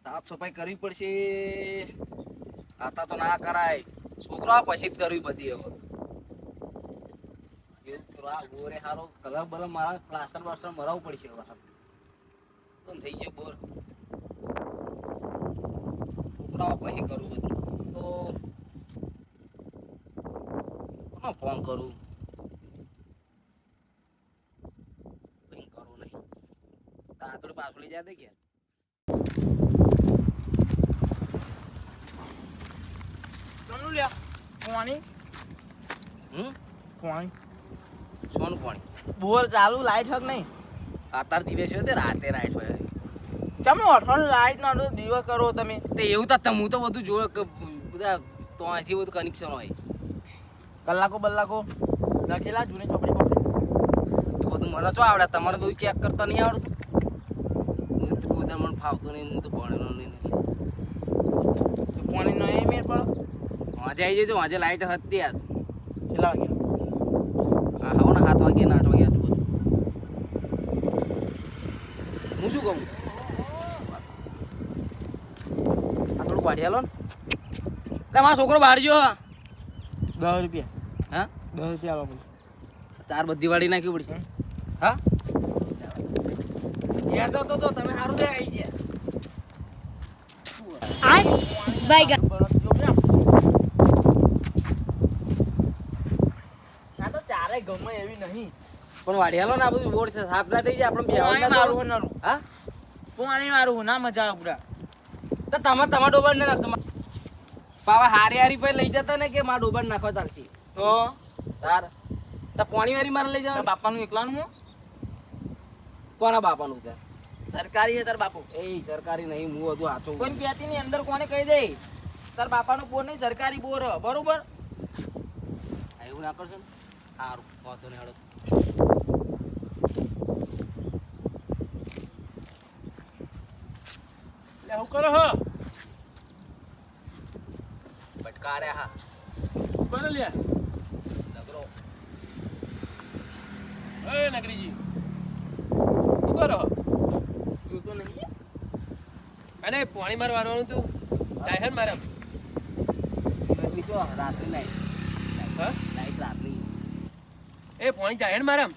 સાફ સફાઈ કરવી પડશે. આતા તો ના કરાય. છોકરા પછી જ કરવી બધી હવે. એવું કરવા ગોરે હારો કલર બલર મારા પ્લાસ્ટર બાસ્ટર મરાવવું પડશે હવે. તો થઈ ગયો બોર. છોકરા પછી કરવું બધું તો કોનો ફોન કરું? કઈ કરું નહીં. તાતડી પાછળી જા દે કે કોનું લ્યા પાણી પાણી સોનું પાણી બોર ચાલુ લાઈટ હક નહીં આતાર દિવસ હોય તે રાતે રાઈટ હોય તમે અઠવાડિયું લાઈટ નો દિવસ કરો તમે તે એવું તો હું તો બધું જોયો કે બધા તો અહીંથી બધું કનેક્શન હોય કલાકો બલાકો લખેલા જૂની ચોપડી એ બધું મને તો આવડે તમારે બધું ચેક કરતા નહીં આવડતું હું તો કોઈ દર મને ફાવતું નહીં હું તો ભણેલો નહીં પાણી નો એ મેર પડો આજે આવી જજો આજે લાઈટ હતી આજ કેટલા વાગે હા હાવ ને 7 વાગે ને 8 વાગે આજુ બધું હું શું કહું આ થોડું પાડી હાલો ને એટલે મારો છોકરો બહાર ગયો ₹10 હા ₹10 આલો મને 4 બધી વાળી નાખવી પડશે હા યાર તો તમે સારું દે આવી ગયા આ બાય આ તો ચારે ગમે એવી નહીં પણ વાડી હાલો ને આ બધું બોર્ડ છે સાફ ના થઈ જાય આપણે બેહવા મારું નરું હા પાણી મારું ના મજા આવે પૂરા તો તમારે તમારા ડોબર ને નાખતો પાવા હારી હારી પછી લઈ જતા ને કે મારા ડોબર નાખવા ચાલશે તો તાર તો પાણી વારી મારે લઈ જવા બાપાનું એકલાનું હું કોના બાપાનું ત્યાં સરકારી છે તાર બાપુ એ સરકારી નહીં હું બધું હાચું કોઈ કહેતી ની અંદર કોને કહી દે તાર બાપાનું બોર નહીં સરકારી બોર હ, બરોબર એવું ના કરશો ને સારું વાંધો નહીં હળો એટલે હું કરો હો ભટકા રે હા કોને લ્યા નગરો એ નગરીજી શું કરો તું તો નહીં અને પાણી મારવાનું તું ડાયહન મારમ બીજો રાત્રિ નાઈટ હા નાઈટ રાત્રિ એ પાણી ડાયહન મારમ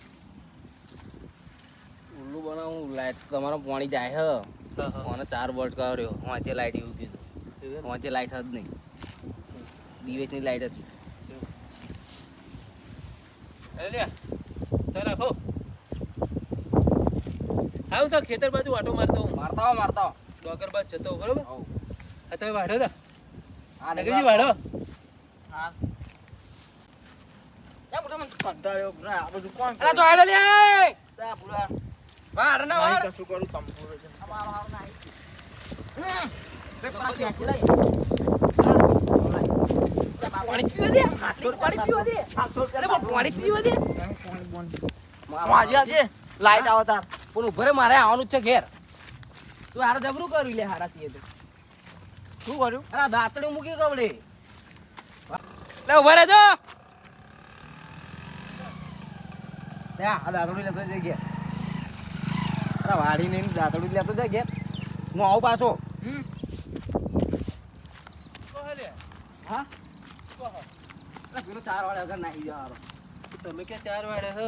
ઉલ્લુ બનાવું લાઈટ તમારો પાણી જાય હ મને 4 વોલ્ટ કર્યો વાંચે લાઈટ એવું કીધું વાંચે લાઈટ જ નહીં દિવસની લાઈટ હતી અરે લ્યા તો રાખો હા હું તો ખેતર બાજુ આટો મારતો હું મારતા હો ડોગર બાજુ જતો હોઉં, બરોબર હવ. હા તમે વાઢો તા આ નગરીજી વાઢો હા યા મોટા મને કંટાળ્યો પૂરા આ બધું કોણ અલા તો આડો લે તા પૂરા વાઢ ના નહીં વાઢ કશું કરું તંબુરો છે અમારો હાર ના આવી બે પાછી આખી લઈ પાણી પીવા દે પાણી પીવા દે અરે પણ પાણી પીવા દે પાણી બોન આજે આવજે લાઈટ આવો તાર પણ ઉભરે મારે આવવાનું જ છે ઘેર તું હારે જબરું કર્યું લે હારા છીએ તો શું કર્યું અરે દાંતડું મૂકી કવડે લે ઉભા રહેજો લે આ દાંતડું લેતો જઈ ઘેર અરે વાડી નહીં દાંતડું લેતો જાય ઘેર હું આવું પાછો કહો લે હા કહો અરે પેલો 4 વાળા વગર નાહી જાવ હારો તમે કે 4 વાળે હ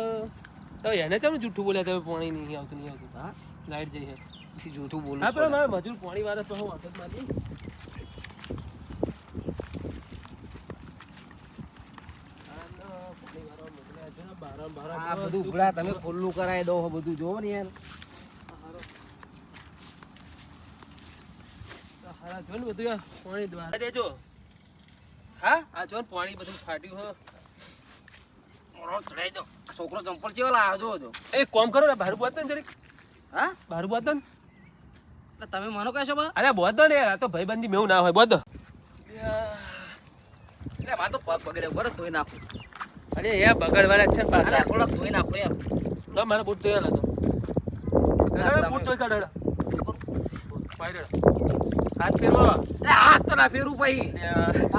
તો એને ચમ જૂઠું બોલ્યા તમે પાણી નહીં આવતું હા લાઈટ જઈ હે પછી જૂઠું બોલું હા પણ મારે મજૂર પાણી વાળા તો હું વાંધો જ મારી આ બધું ઉભરા તમે ખુલ્લું કરાવી દો બધું જોવો ને યાર હારા જો ને બધું યાર પાણી દ્વારા દેજો હા આ જો ને પાણી બધું ફાટ્યું હ ઓરો ચડાઈ દો છોકરો ચંપલ ચેવા લાવ્યો જો એ કોમ કરો ને બહાર બોત ને જરીક હા બહાર બોત ને એટલે તમે માનો કહેશો બા અરે બોત ને યાર આ તો ભાઈબંધી મેવું ના હોય બોત એટલે મારે તો પગ બગડે બરો ધોઈ નાખું અરે એ બગડવાના જ છે ને અરે પાછા થોડા ધોઈ નાખો યાર ના મારે બૂટ ધોયા નતો બૂટ ધોઈ કાઢ હાથ ફેરવો અરે હાથ તો ના ફેરવું પછી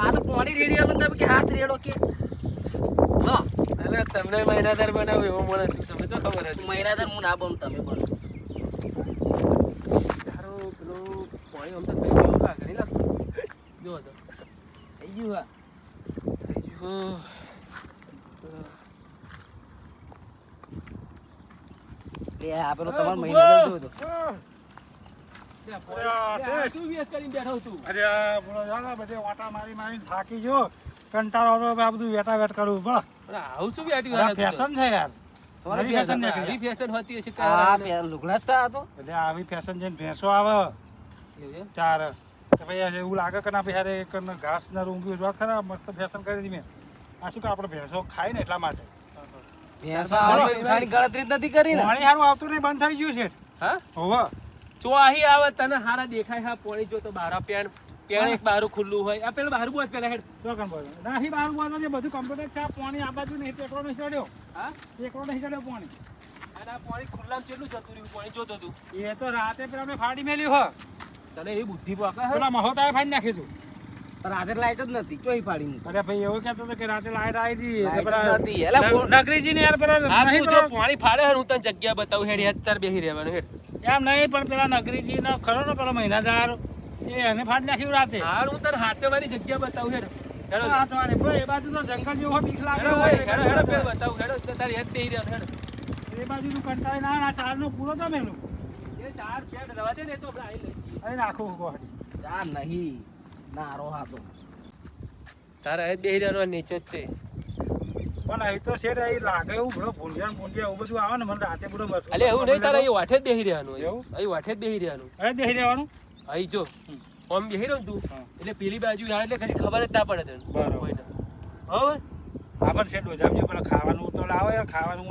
આ તો પાણી રેડી આલો તમે કે હાથ રેડો કે હા અરે તમને મહિનાદાર બનાવ્યો એવો માણસ છું તમે તો ખબર હતી મહિનાદાર હું ના બનું તમે બનો તારો પેલો તો પાણી આમ તો થઈ ગયું લાગે નહીં લાગતું જો તો થઈ ગયું હા થઈ ગયું લે આ પેલો તમારો મહિનો જોયો તો શું વેસ્ટ કરીને બેઠો છું અરે બોલો જાને બધે વાટા મારી મારીને થાકી જો કંટાળો હતો આ બધું વેટા વેટ કરવું બોલો આવું શું બેઠી આ ફેશન છે યાર સોરી નવી ફેશન નીકળી આવી ફેશન હોતી હશે આ પે લુગડા જ હતા તો એટલે આવી ફેશન જઈને ભેંસો આવે ચાર તો ભાઈ એવું લાગે કે ના ભાઈ યાર એક ઘાસ ના રૂંગી વાત ખરા મસ્ત ફેશન કરી દી મેં આ શું કે આપણે ભેંસો ખાય ને એટલા માટે ભેંસો આવડી ઉઠાણી ગણતરી જ નથી કરી ને પાણી સારું આવતું નહીં બંધ થઈ ગયું છે હા હોવા ચો આહી આવે તને હારા દેખાય હા પોણી જો તો બારા પેણ એક બારું ખુલ્લું હોય આ પેલું બારું બોજ પેલા હેડ તો કમ બોલો નહીં બારું બોલો ને બધું કમ્પ્યુટર છે પાણી આ બાજુ નહીં ટેકરો નહીં ચડ્યો હા ટેકરો નહીં ચડ્યો પાણી અને આ પોણી ખુલ્લામાં કેટલું જતું રહ્યું પોણી જોતો તું એ તો રાતે પેલા મેં ફાડી મેલ્યું હો તને એ બુદ્ધિ પાકા હે પેલા મહોતાએ ફાડી નાખ્યું તું રાતે લાઈટ જ નથી ચોઈ પાડી મૂકી અરે ભાઈ એવું કહેતો હતો કે રાતે લાઈટ આવી હતી લાઈટ એટલે જ પેલા નથી. એલા ફોન- નગરીજી ને યાર પેલા આ નહીં તું જો પેલો- પોણી ફાડે હે હું તને જગ્યા બતાવું હેડ અત્યારે બેહી રહેવાનું હેડ એમ નહીં પણ પેલા નગરીજી નો ખરો ને પેલો મહિનાદાર એ એને ફાડી નાખ્યું રાતે હાર હું તને હાથે મારી જગ્યા બતાવું હેડ હેડો હા તો આને ભાઈ એ બાજુ તો જંગલ જેવો બીક લાગે હેડો હોય. હેડો હેડો પેલ બતાવું હેડો તો તારી હેડ બેહી રહ્યો હેડ એ બાજુ નું કંટાળી ના આ ચાર નો પૂરો તો મેલું એ ચાર ફેટ રવા દે ને તો આપણે આઈ લઈએ અરે નાખું ગોહડી આ નહીં નારો હાતો તારા હેડ બેહી રહેવાનું નીચે જ તે પણ અહીં તો શેઠ અહીં લાગે એવું બધો ભૂંડિયા એવું બધું આવે ને મને રાતે બધું બસ અલે એવું નહીં તારા અહીં વાઠે જ બેહી રહેવાનું એવું? અહીં વાઠે જ બેહી રહેવાનું અરે બેસી રહેવાનું અહીં જો આમ બેહી રહ્યો ને તું હા. એટલે પેલી બાજુ આવે એટલે કશી ખબર જ ના પડે તને બરાબર. કોઈને. હવે આપણ શેઠ ડોજામજી પેલા ખાવાનું તો લાવે યાર ખાવાનું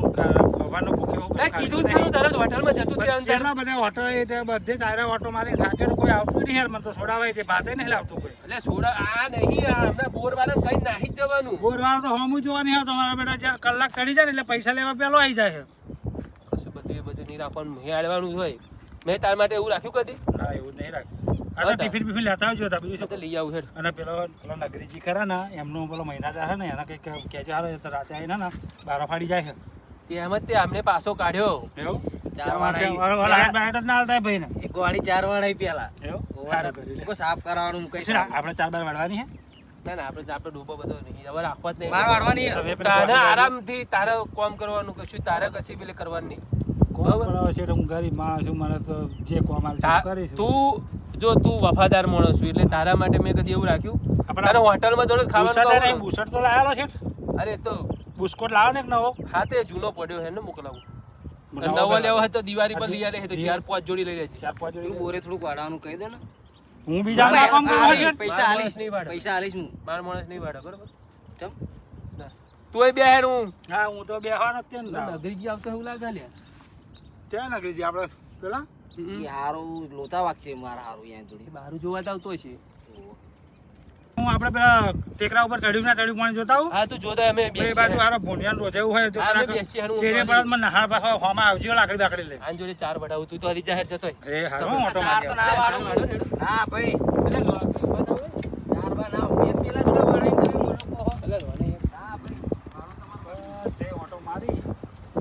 ખવાનું ભૂખ્યો ના કીધું જ થયું તરત હોટલમાં જતું જ રહેવાનું તારે. કેટલા બધા હોટલ બધે ચારે ઓટો મારી થાકે તો કોઈ આવતું નહીં યાર મને તો છોડાવાય તે ભાતે નહીં લાવતું કોઈ એટલે સોડા આ નહીં આ હમણાં બોર વાળા કઈ નાહી જ જવાનું બોરવાળો તો હોમું જોવાની હોય તમારા બેટા જ્યારે કલાક ચડી જાય ને એટલે પૈસા લેવા પેલો આવી જાય છે કશું બધું એ બધું નહીં રાખવાનું હેડવાનું હોય મેં તાર માટે એવું રાખ્યું કદી ના એવું નહીં રાખ્યું આ તો ટિફિન બિફિન લેતા આવજો હતા બીજું તો શું લઈ આવું હેડ અને પેલો નગરીજી ખરા ને એમનો પેલો મહિનાદાર છે ને એને કંઈક કહેજો હારો તો રાતે આવીને ને બારો ફાડી જાય છે તે એમ જ તે અમને પાછો કાઢ્યો એવું ચાર વાળા લાઈટ બાઈટ જ ના હાલતા ભાઈ ને એક વાળી ચાર વાળી પેલા એવું ઓવા સારું તો કરી લે. કોઈ સાફ કરાવવાનું કઈ શું આપણે ચાર બાર વાળવાની હે ના ના આપણે ડૂબો બધો નહીં હવે રાખવા જ નહીં બાર વાળવાની હે. હવે પેલી તારે ગોળી આરામથી તારે કામ કરવાનું કશું તારે કશી પેલે કરવાનું નહીં કોણ કરાવે છે હું ગરીબ માણસ છું મને તો જે કોમ હાલ છે એ કરીશું તું જો તું વફાદાર માણસ છું એટલે તારા માટે મેં કદી એવું રાખ્યું આપણા તારે હોટલમાં જોડે બુસટ નહીં, ખાવાનું બુસટ તો લાવેલો છે અરે તો બુસ્કોટ લાવો ને એક નવો હા તે જૂનો પડ્યો છે ને મોકલાવું નવો નવો પેલા. લેવો હોય તો દિવાળી પર લઈ આલે છે તો દિવાળી. 4-5 જોડી લઈ લેજે ચાર પાંચ તું જોડી બોરે થોડુંક વાળવાનું કહી દે ને હું બીજા ના કામ કરવા છે પૈસા મારા આલીશ માણસ નહીં વાળે. પૈસા આલીશ હું માર માણસ નહીં વાળે બરોબર ચમ ના. તું એ બે હેર હું હા હું તો બેહવાનો જ તે ને નગરીજી આવતો એવું લાગે લે ત્યાં નગરીજી આપણે પેલા ઈ હારું લોચા વાગશે મારા હારું અહીંયા જોડી બહાર જોવા તો આવતો છે હું આપણે પેલા ટેકરા ઉપર ચડ્યું ના ચડ્યું પાણી જોતા આવું હા તું જોતા અમે એ બાજુ હારો ભૂંડિયાનું રોજાવું હોય તો હા, અમે પેલા બેસીએ, હારું, ચેડે હું પર મને નહાર પાછો હોમાં આવજો લાકડી બાકડી લે આન જોડે 4 વડાવું તું તો હરી જાહેર જતોય એ હારો ઓટો ચાર તો ના વાળું વાળો હેડો. ના ભાઈ એટલે લોકી ઉભા ના હોય. ચાર બા ના બે પેલા જોડે વળાઈને તમે મને કહો એટલે લોને એમ. ના ભાઈ બસ જે ઓટો મારી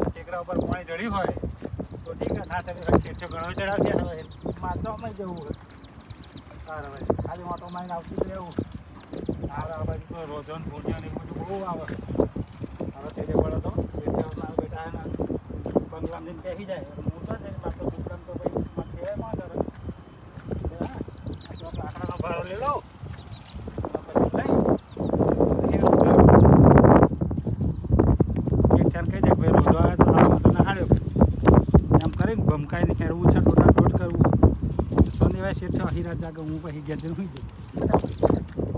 ટેકરા ઉપર પાણી ચડ્યું હોય તો ઠીક છે ના ચડ્યું હોય શેઠો ઘણો ચડાવશે હવે મારતો અમે જવું હોય સારું હવે ખાલી ઓટો મારીને આવતું જ રહેવું આ બાજુ તો રોજો ને ભૂંડિયા ને એવું બધું બહુ આવે હવે તેડે પડે તો મારા બેટા હે ને બંગલામાં જઈને બેસી જાય હું તો જઈને મારતો દુકાન તો ભાઈ મારે માં કરે હા આ તો લાકડાનો ભારો લઈ લો પછી લઈ એક ઠેર કહી દે ભાઈ રોજો આવે તો આવો તો નહાડ્યો એમ કરીને ભમકાઈને ખેડવું છે ટોટા ટોટ કરવું શનિવારે શેઠ હીરા જાગે હું પછી ઘેર જઈને સુઈ જાઉં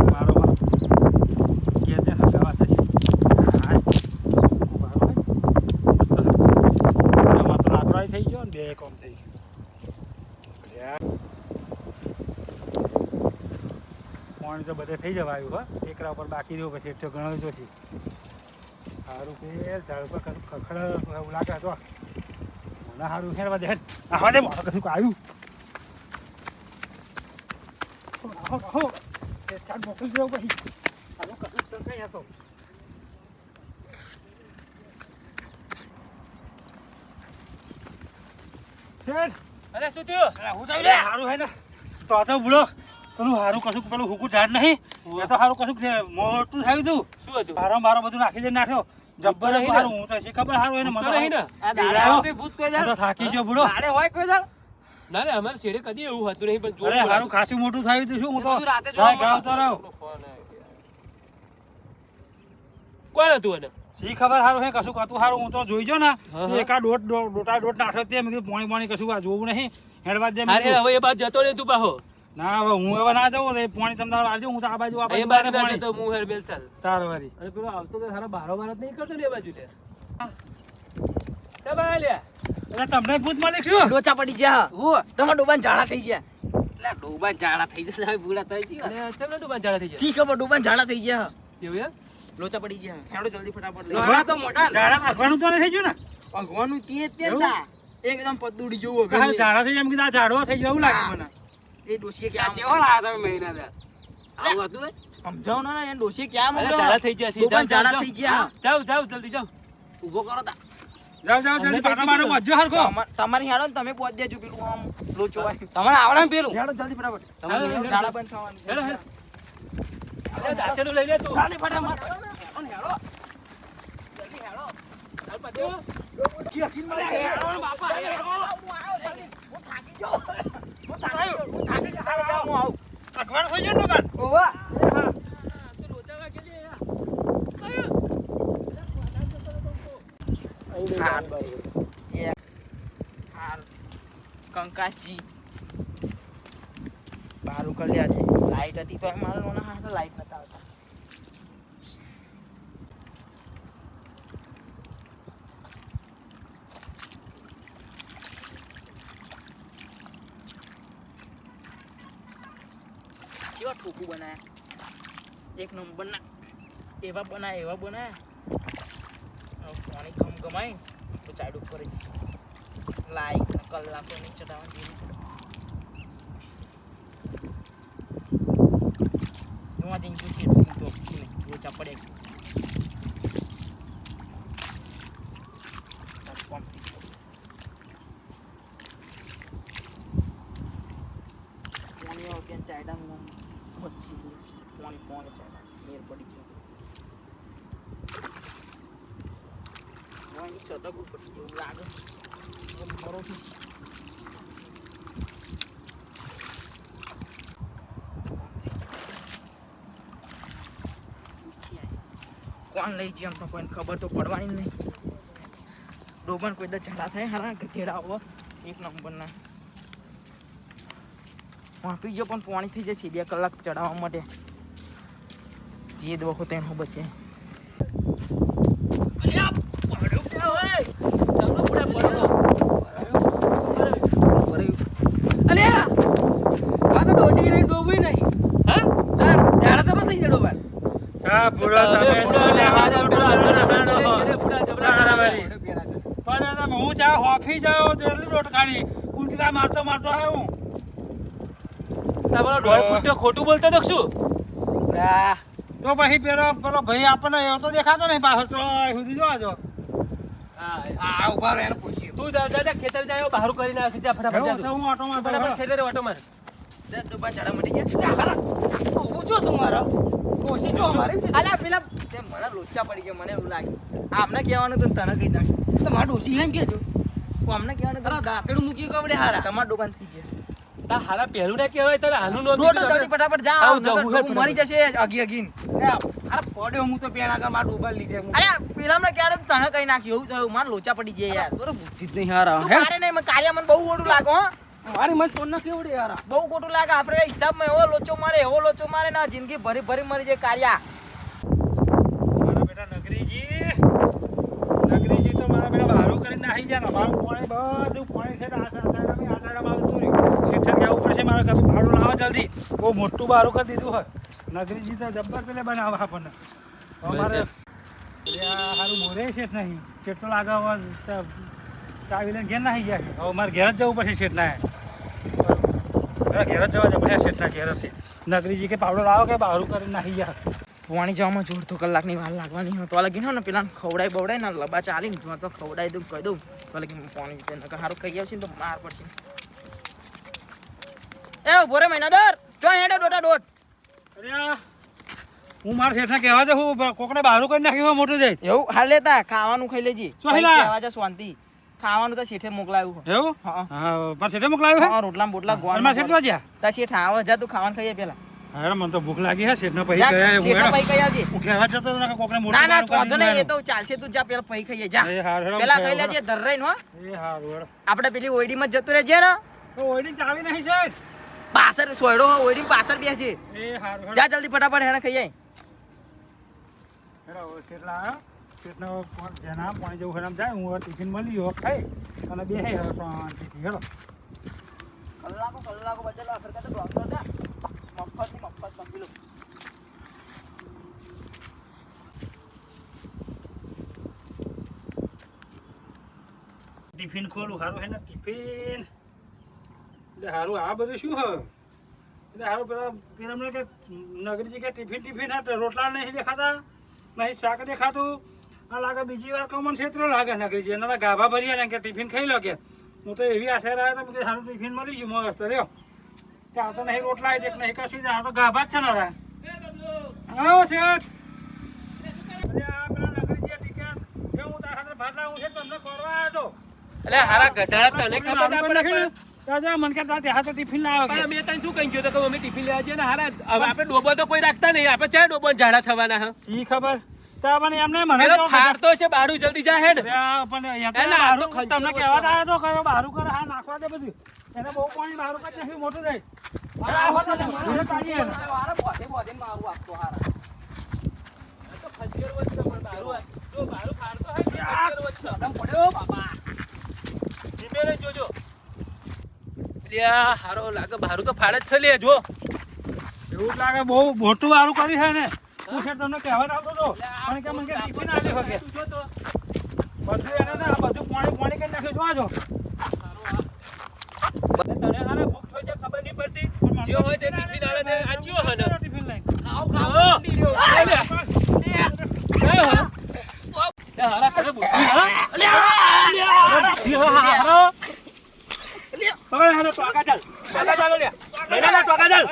મારો ઘેર જઈને હગાવા થશે હાય મારો હોય એમાં તો લાકડાય થઈ ગયો ને બે કોમ થઈ ગયું પાણી તો બધે થઈ જવાયું હો ટેકરા ઉપર બાકી રહ્યો પછી એટલો ઘણો જોથી સારું કે ઝાડ ઉપર કશું ખખડ એવું લાગે તો મને સારું ખેડવા દે આવા દે મારો કશું આવ્યું આહો એ ચાલ મોકલી દેવું પછી આનું કશું સરકાઈ હતો શેઠ અરે શું થયું હું તો હારું હે ને તો બુડો પેલું હારું કશું પેલું હુકું ઝાડ નહીં એ તો હારું કશું છે મોટું થયું તું શું હતું મારો બધું નાખી દે નાખ્યો જબ્બર નહીં ને? હારું હું તો શી ખબર હારું એને તો નહીં ને આ દાડા ભૂત કોઈ હું તો થાકી ગયો બુડો દાડે હોય કોઈ દાડ ના ના અમારે શેડે કદી એવું હતું નહીં પણ અરે હારું ખાસું મોટું થયું તું શું હું તો બધું રાતે જોવા ગાય ગાવતો રહ્યો કોણ હતું એને શી ખબર હારું હે કશું કતું હારું હું તો જોઈ જો ને હા, હા. એકા દોટ નાખ્યો તે મેં કીધું પાણી કશું આ જોવું નહીં હેડવા દે મેં અરે કીધું. હવે એ બાજુ જતો નહીં તું પાહો ના હવે હું હવે ના જાઉં તો એ પાણી તમને આવજો હું તો આ બાજુ એ બાજુ ના જતો હું હેર બેલ ચાલ તાર વારી અને પેલો આવતો તો સારા બારો બાર નહીં કરતો ને એ બાજુ લે ચાલ લે એટલે તમને ભૂત માલિક શું ડોચા પડી ગયા હું તમારા ડોબાન ઝાડા થઈ ગયા એટલે ડોબાન ઝાડા થઈ જશે હવે ભૂડા થઈ ગયા અને ચાલ ને તું બાર જાડા થઈ જાય શી ખબર ડોબાન ઝાડા થઈ ગયા એવું એમ લોચા પડી ગયા હેડો જલ્દી ફટાફટ લોચા તો મોટા ઝાડા ભાગવાનું તો નહીં થઈ ગયું ને ભગવાનનું તે જ એવું? તા એકદમ પદુડી જેવું કાલ ઝાડા થઈ જાય એમ કીધું આ ઝાડવા થઈ જાય એવું લાગે મને એ ડોશીએ ક્યાં કેવો લાયા તમે મહિના દે આવું હતું એ? સમજાવ ને એ ડોશીએ ક્યાં અરે મોકલ્યો જાડા થઈ ગયા છે ડોબાન ઝાડા થઈ ગયા જાવ જાવ જલ્દી જાવ ઊભો કરો તા જાવ જલ્દી પાટા મારો મજો હરખો તમારી હેડો ને તમે પહોંચ દેજો પેલું આમ લોચો હોય તમારે આવડે ને પેલું હેડો જલ્દી ફટાફટ હેડો, હેડો. ઝાડા બંધ થવાનું હેડો હેડો અરે દાંતેડું લઈ લે તું જલ્દી ફટાફટ હાલ પાછો. અખવાડ થઈ ગયો ને બાર ઓવા તો લોચા વાગે લે યાર. કંકાસજી બારું કરી લ્યા છે લાઈટ હતી તો મારા લોના હાથ લાઈટ નતા આવતા કેવા ઠોકું બનાયા એક નંબર ના એવા બનાયા પાણી ગમગમાય તો ચાડું કરે છે લાઈટ કલાકો ની ચડાવવાની નવા દિન છે તો રોચા પડે પાણી આવ ત્યાં ચાયડા મચ્છી પાણી ચાયડા મેર પડી ગયો પાણી સતક ઉપર એવું લાગે મરોથી કોણ લઈ જઈએ તો કોઈને ખબર તો પડવાની નહીં ડોબન કોઈ દા ઝાડા થાય હારા ગધેડા આવો એક નંબરના વાપી ગયો પણ પાણી થઈ જશે 2 કલાક ચડાવવા માટે જે દોખો તેનો બચે હા બુડો તમે જો લે હાડો પણ હું જા હોફી જાવ જલ્દી રોટ કાઢી કુંજકા મારતો આવ્યો હું તમારો ડોળ ફૂટ્યો ખોટું બોલતો તો શું તો પછી પેલો ભાઈ આપણને એવો તો દેખાતો નહીં પાછો તો સુધી જોવા જો આ ઉભા રહે પૂછ્યું તું દાદા ખેતર જાય બહાર કરીને આ સીધા ફટાફટ જા તું. હું ઓટો ફટાફટ મારતો ખેતરે ઓટો માર ડોબા ઝાડા મટી ગયા ઊભું છો તમારો કોશી છો અમારી અલ્યા પેલા તે મને લોચા પડી ગયા મને એવું લાગે આમને કહેવાનું તો તને કહી દઉં તમારા ડોશી એમ કહેજો અમને કહેવાનું તો દાંતડું મૂકી કવડે હારા તમારા ડોબાન થઈ જાય તા હારા પહેલું ના કહેવાય તારે આનું નો રોટો જલ્દી ફટાફટ જા આવ જાઉં, નકર ડોબું ફટાફટ. મરી જશે અગીન અરે પડ્યો હું તો પેલા કર મારા ડોબા લીધે હું અરે પેલા મને ક્યારે તને કઈ નાખ્યું એવું થયું મારા લોચા પડી જાય યાર બરોબર બુદ્ધિ જ નહીં હારા તું મારે નહીં મને કાર્ય મને બહુ ઓડું લાગે હો મારી મન તો ન કેવડે હારા બહુ ખોટું લાગે આપણે હિસાબમાં એવો લોચો મારે ના જિંદગી ભરી ભરી મરી જાય કાર્યા મારા બેટા નગરીજી તો મારા બેટા બહારું કરીને નાહી જાય ને મારું પાણી બધું પાણી છે આ સાઈડમાં આવતું રહ્યું શેઠર જવું પડશે મારે કभी ભાડું લાવો જલ્દી બહુ મોટું બહારું કરી દીધું હોય નગરીજી તો જબ્બર પેલે બનાવે આપણને અમારે સારું બોરે શેઠ નહીં શેઠ તો લાગે હવે ચાવી લઈને ઘેર નાહી ગયા છે હવે મારે ઘેર જ જવું પડશે શેઠના ઘેર જ જવા દે પછી શેઠના ઘેરથી નગરીજી કે પાવડો લાવો કે બહારું કરીને નાહી ગયા પાણી જવામાં જોડતો કલાકની વાર લાગવાની હોય તો લગી ને પેલા ખવડાય બવડાય ને લબા ચાલી જો તો ખવડાય દઉં કહી દઉં તો લગી પાણી જીતે સારું કહી આવશે ને તો માર પડશે એ ઉભો રે મહિનાદાર જો હેડે ડોટા ડોટ અરે આ હું મારા શેઠને કહેવા દે હું કોકને બહારું કરી નાખ્યું હોય મોટું જાય એવું હાલ લેતા ખાવાનું ખાઈ લેજે શું ખાઈ લા? કહેવા જા શાંતિ ખાવાનું તો શેઠે મોકલાયું છે. એવું હા હા મારા શેઠે મોકલાવ્યું હે હા રોટલા બોટલા અને ગોળ મારા શેઠ તો જ્યાં તા શેઠ આવો જા તું ખાવાનું ખાઈએ પેલા હા મને તો ભૂખ લાગી હે શેઠને પછી જા ગયા શેઠના પૈ કઈ આવજે હું કહેવા જતો હતો ને કે કોકને મોટું ના ના બહારું તો કરી નહીં એ દીધું તો ચાલશે તું જા પેલા પૈ ખાઈએ જા એ હારું હેડો, પેલા હું ખાઈ ખાઈ લેજે ધર્રાઈ હો એ હારું હેડો. આપણે પેલી ઓયડીમાં જ જતું રહેજે ને તો ઓયડી ચાવી નહીં શેઠ પાછળ સોયડો ઓયડી પાછળ બેસજે એ હારું હેડો. જા જલ્દી ફટાફટ હેણે ખાઈએ હેડો, હવે શેઠલા આવ્યો. શેઠનો જેના પાણી જેવું હેરામ જાય હું હવે ટિફિન મળી ગયો ખાઈ અને બે હે શાંતિથી હેડો કલાકો બચેલો અસર કરતો ડોક્ટર જા મફત સમજી લો ટિફિન ખોલું હારું હે ને ટિફિન એટલે હારું આ બધું શું હ એટલે હારું પેલા કે નગરીજી કે ટિફિન હા રોટલા નહીં દેખાતા નહીં શાક દેખાતું આ લાગે બીજી વાર કોમન ક્ષેત્ર લાગે નગરીજી એના ગાભા ભર્યા ને કે ટિફિન ખાઈ લો કે હું તો એવી આશા રહ્યો તો કે સારું ટિફિન મળી ગયું મસ્ત રહ્યો ત્યાં તો નહીં રોટલા એક નહીં કશું આ તો ગાભા જ છે ને રા હા શેઠ અરે આ પેલા નગરીજી ટિકિટ કે હું તારા સાથે ભાત લાવું છે તમને કરવા આવ્યો હતો એટલે હારા ગધાડા તને ખબર ના પડે પણ તાજા મન કે તાર હાથે ટિફિન ના આવે અમે તને શું કહી ગયો તો કે અમે ટિફિન લેવા જઈએ ને હારા હવે આપણે ડોબો તો કોઈ રાખતા નહીં આપણે ચાર ડોબો ઝાડા થવાના હા સી ખબર તા પણ એમને મને પેલો ફાડતો છે બારું જલ્દી જા હેડ પણ અહીંયા એને આ તો બારું તમને કહેવા આવ્યો તો કયો બારું કરે હા નાખવા દે બધું એને બહુ પાણી બારું કરી નાખ્યું મોટું થાય આ હોત ને મારે તાજી એને. વારે બોધે મારું આપતો હારા તો ખંજર વચ્ચે પણ બારું જો બારું ફાડતો હોય તો ખંજર વચ્ચે દમ પડ્યો બાપા ધીમે રે જોજો લ્યા હારો લાગે બારું તો ફાડે જ છે લે જો એવું જ લાગે બહુ મોટું બારું કર્યું છે ને હું છે તમને કહેવા આવતો હતો પણ કે મને કે ટિફિન આવી શકે તું જો તો બધું એને ને આ બધું પાણી કરી નાખ્યું જોવા જો તને હારા ભૂખ થઈ જાય ખબર નહીં પડતી જે હોય તે ટિફિન આલે તે આચ્યો હને ટિફિન લઈ ખાવ હારા કરે બુદ્ધિ હા બુદ્ધિ હા હારો પકડ હારો ટોકા ચાલ લે મહિના ટોકા ચાલ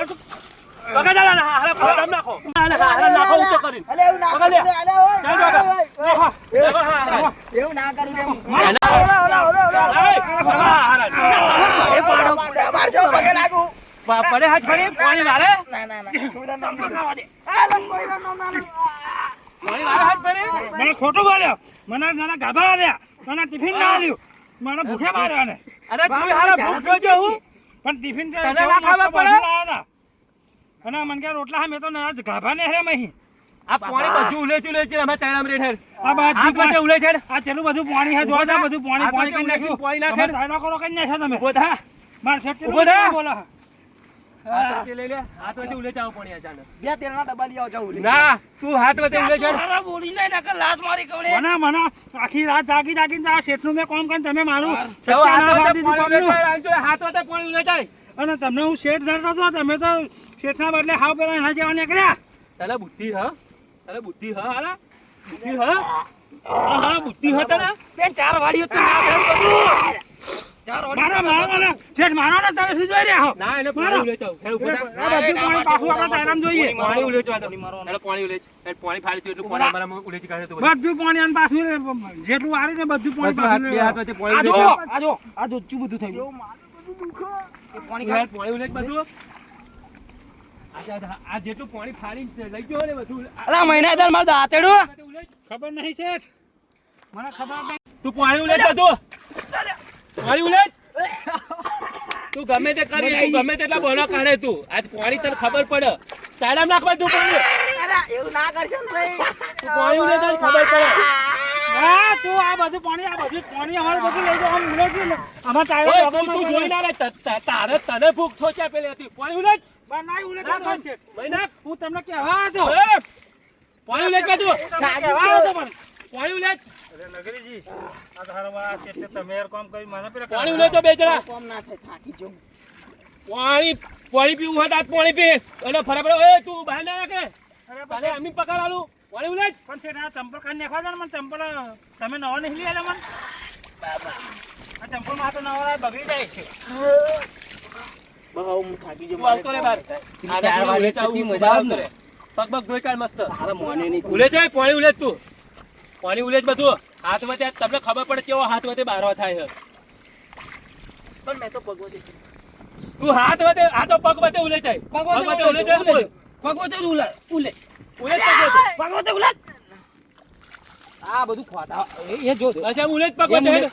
હારા પકડ નાખો હારા નાખો ઊંચો કરીને અલે એવું ના પકડ લે. કરું અલે ઓય એવું ના કરું રે મારજો પગે લાગુ પડે હાથ ફરી પાણી મારે ના કોઈના નામ ના દે હાલો કોઈના નામ ના પાણી મારે હાથ ફરી મને ખોટું બોલ્યો મને નાના ગાભા આલ્યા મને ટિફિન ના આલ્યું મને ભૂખે માર્યા ને અરે તું હારા ભૂખ્યો જો હું પણ ટિફિન તને ના ખાવા પડે? અને મને કે રોટલા હા મેં તો ના ગાભા ને હરે મહી આ પાણી બધું ઉલે છે અમે ચાયણામાં રેઠ હેડ આ બાજુ આ બધે ઉલે છે આ ચેલું બધું પાણી હે જોવા તા બધું પાણી આ પાણી કરી બધું નાખ્યું પાણી નાખે તમે તાયડા કરો કરી નાખ્યા તમે બોધા માર શેઠ ઉભો થા. બોલો હાથ વચ્ચે લઈ લે હાથ વચ્ચે ઉલે જાવ પાણી અચાનક બે તેલના ડબ્બા લઈ આવજો ના તું હાથ વચ્ચે ઉલે છે અરે બોલી નહીં નકર લાત મારી કવડે મને આખી રાત જાગીને આ શેઠનું મેં કામ કરીને તમે મારું તો સત્યાનાશ હાથ આપી વચ્ચે દીધું પાણી ઉલે કામનું. છે આમ તો હાથ વચ્ચે પાણી ઉલે જાય અને તમને હું શેઠ ધરતો હતો તમે તો શેઠના બદલે હાવ પેલા એના જેવા નીકળ્યા તને બુદ્ધિ હ તને બુદ્ધિ હ હાલા બુદ્ધિ હ હા બુદ્ધિ હ તને બે ચાર વાડીઓ તો ના થાય બધું ચાર મારો ને શેઠ મારો ને તમે શું જોઈ રહ્યા હો ના એને પાણી ઉલે જાવ હેડ ઉભો થા. આ બધું પાણી પાછું આપણે તાયરામ જોઈએ પાણી ઉલે છે એટલે પાણી ઉલે છે પાણી ફાડી તું એટલું પાણી અમારામાં ઉલે છે કાઢે તો બધું. બધું પાણી અને પાછું જેટલું વારી ને બધું પાણી બધું હાથ પાછું બે હાથ વચ્ચે પાણી આ ઉલે જો છે. આ જો ચું બધું થઈ ગયું પાણી ખાય પાણી ઉલે છે બધું આ જેટલું પાણી ફાડી લઈ ગયો ને બધું અલા મહિનાદાર માર દાતેડું બધું ઉલે છે. ખબર નહીં શેઠ મને ખબર નહીં તું પાણી ઉલે છે બધું પાણી ઉલે છે? તું ગમે તે કરી તું ગમે તેટલા બોલો કાઢે તું આજ પાણી તને ખબર પડે ચાલા નાખવા તું પાણી અરે એવું ના કરશો ને ભાઈ તું પાણી ઉલે તને ખબર પડે હા તું આ બધું પાણી અમારું બધું લઈ જાઓ આમ ઉલે છે ને આમાં ઓય, તાયરા તું જોઈ ના લે તારે તને ભૂખ થોચ્યા પેલી હતી પાણી ઉલે છે? બનાવી ઉલે ના, તો શેઠ મહિના હું તમને કહેવા હતો ઓય, પાણી ઉલે છે બધું તમને કહેવા હતો પણ પાણી ઉલે છે? અરે નગરીજી આ તો હારો આ શેઠે તમે યાર કામ કરી મને પેલા પાણી ઉલે તો બે જણા કોમ ના થાય થાકી જો પાણી પાણી પીવું હોય તો આજ પાણી પી અને ફટાફટ ઓય તું બહાર ના રાખે અરે તને પછી એમની પકડ આલું વાળી ઉલેજ પણ શેઠ આ ચંપલ કાઢી નાખવા દો ને મને ચંપલ તમે નવા નહીં લઈ આલ્યા મને આ ચંપલ માં તો નવા બગડી જાય છે તું આવતો રે બાર ચાર વાગે તો મજા આવે ને. પગ પગ ધોઈ કાઢ મસ્ત તારા મોને નહીં ઉલેજ હોય પાણી ઉલેજ તું પાણી ઉલેજ બધું હાથમાં ત્યાં તમને ખબર પડે કેવો હાથ વતે બારવા થાય છે પણ મેં તો ભગવતી તું હાથ વતે આ તો પગ વતે ઉલેજ જાય પગ વતે ઉલેજ જાય બોલ ભગવતે ઉલે ઉલેજ પગ વતે ભગવતે ઉલે આ બધું ખોટા એ જો અચ્છા ઉલેજ પગ વતે